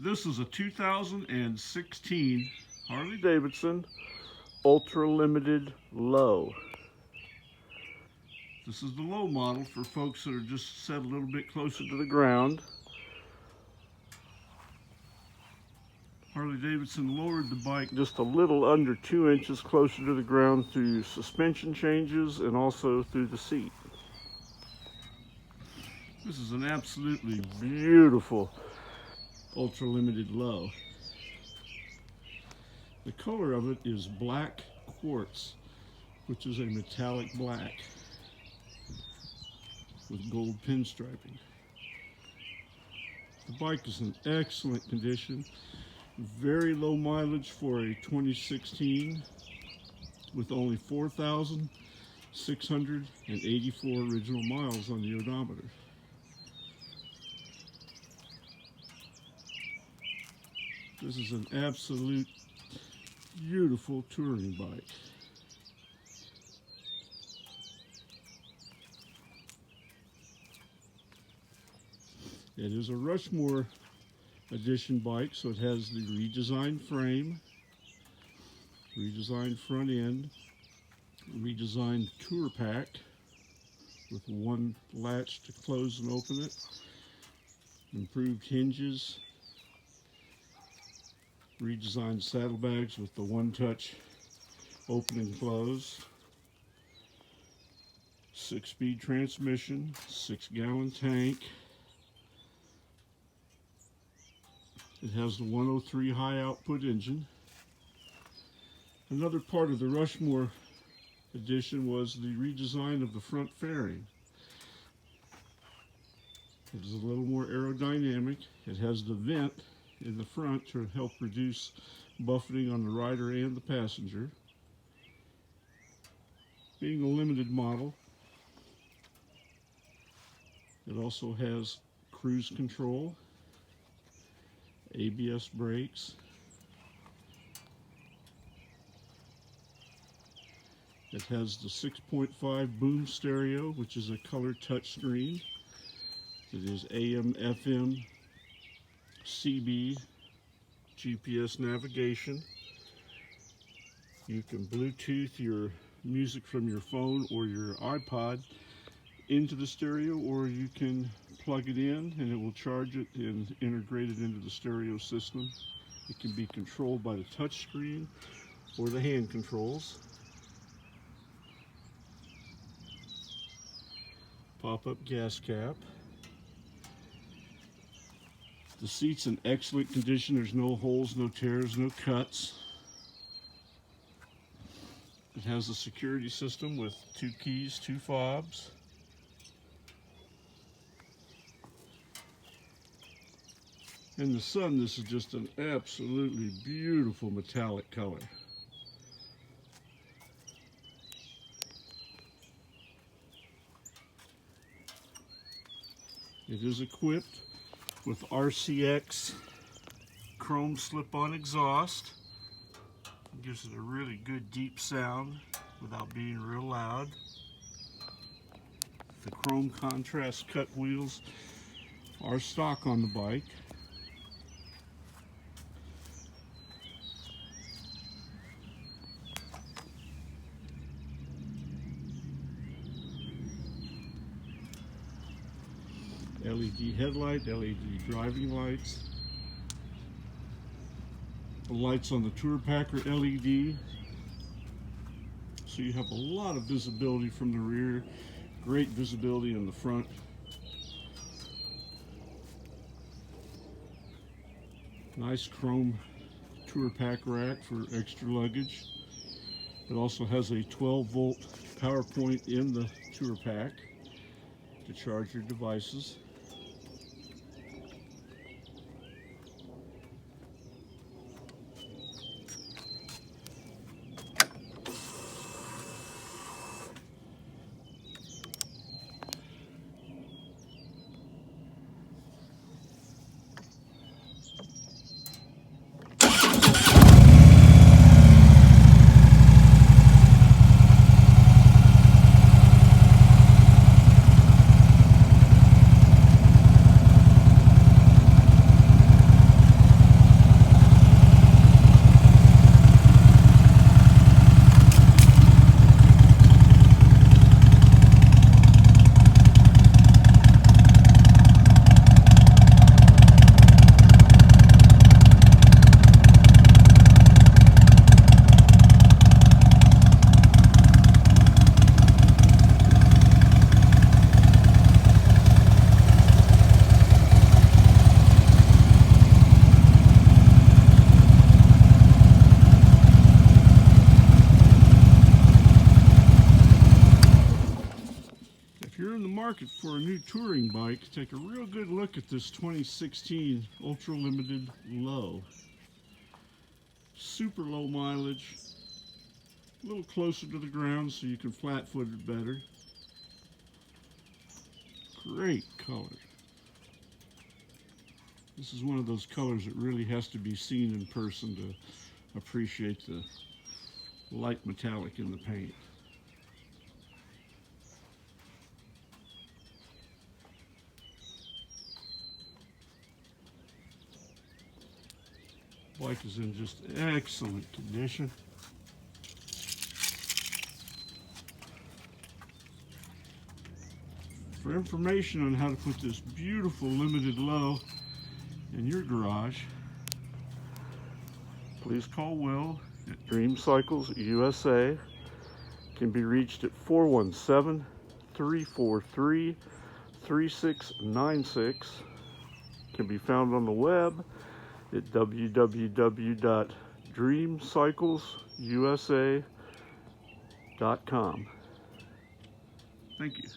This is a 2016 Harley Davidson Ultra Limited Low. This is the low model for folks that are just set a little bit closer to the ground. Harley Davidson lowered the bike just a little under 2 inches closer to the ground through suspension changes and also through the seat. This is an absolutely beautiful Ultra Limited Low. The color of it is black quartz, which is a metallic black with gold pinstriping. The bike is in excellent condition, very low mileage for a 2016 with only 4,684 original miles on the odometer. This is an absolute beautiful touring bike. It is a Rushmore edition bike, so it has the redesigned frame, redesigned front end, redesigned tour pack with one latch to close and open it, improved hinges, redesigned saddlebags with the one-touch open and close, 6-speed transmission, 6-gallon tank. It has the 103 high output engine. Another part of the Rushmore edition was the redesign of the front fairing. It is a little more aerodynamic. It has the vent in the front to help reduce buffeting on the rider and the passenger. Being a limited model, it also has cruise control, ABS brakes. It has the 6.5 boom stereo, which is a color touchscreen. It is AM, FM, CB, GPS navigation. You can Bluetooth your music from your phone or your iPod into the stereo, or you can plug it in and it will charge it and integrate it into the stereo system. It can be controlled by the touch screen or the hand controls. Pop-up gas cap. The seat's in excellent condition. There's no holes, no tears, no cuts. It has a security system with 2 keys, 2 fobs. In the sun, this is just an absolutely beautiful metallic color. It is equipped with RCX chrome slip-on exhaust. It gives it a really good deep sound without being real loud. The chrome contrast cut wheels are stock on the bike. LED headlight, LED driving lights. The lights on the tour pack are LED, so you have a lot of visibility from the rear, great visibility in the front. Nice chrome tour pack rack for extra luggage. It also has a 12-volt power point in the tour pack to charge your devices. new touring bike, take a real good look at this 2016 Ultra Limited Low. Super low mileage, a little closer to the ground so you can flat-foot it better. Great color. This is one of those colors that really has to be seen in person to appreciate the light metallic in the paint. Bike is in just excellent condition. For information on how to put this beautiful Limited Low in your garage, please call Will at Dream Cycles USA. Can be reached at 417-343-3696. Can be found on the web at www.dreamcyclesusa.com. Thank you.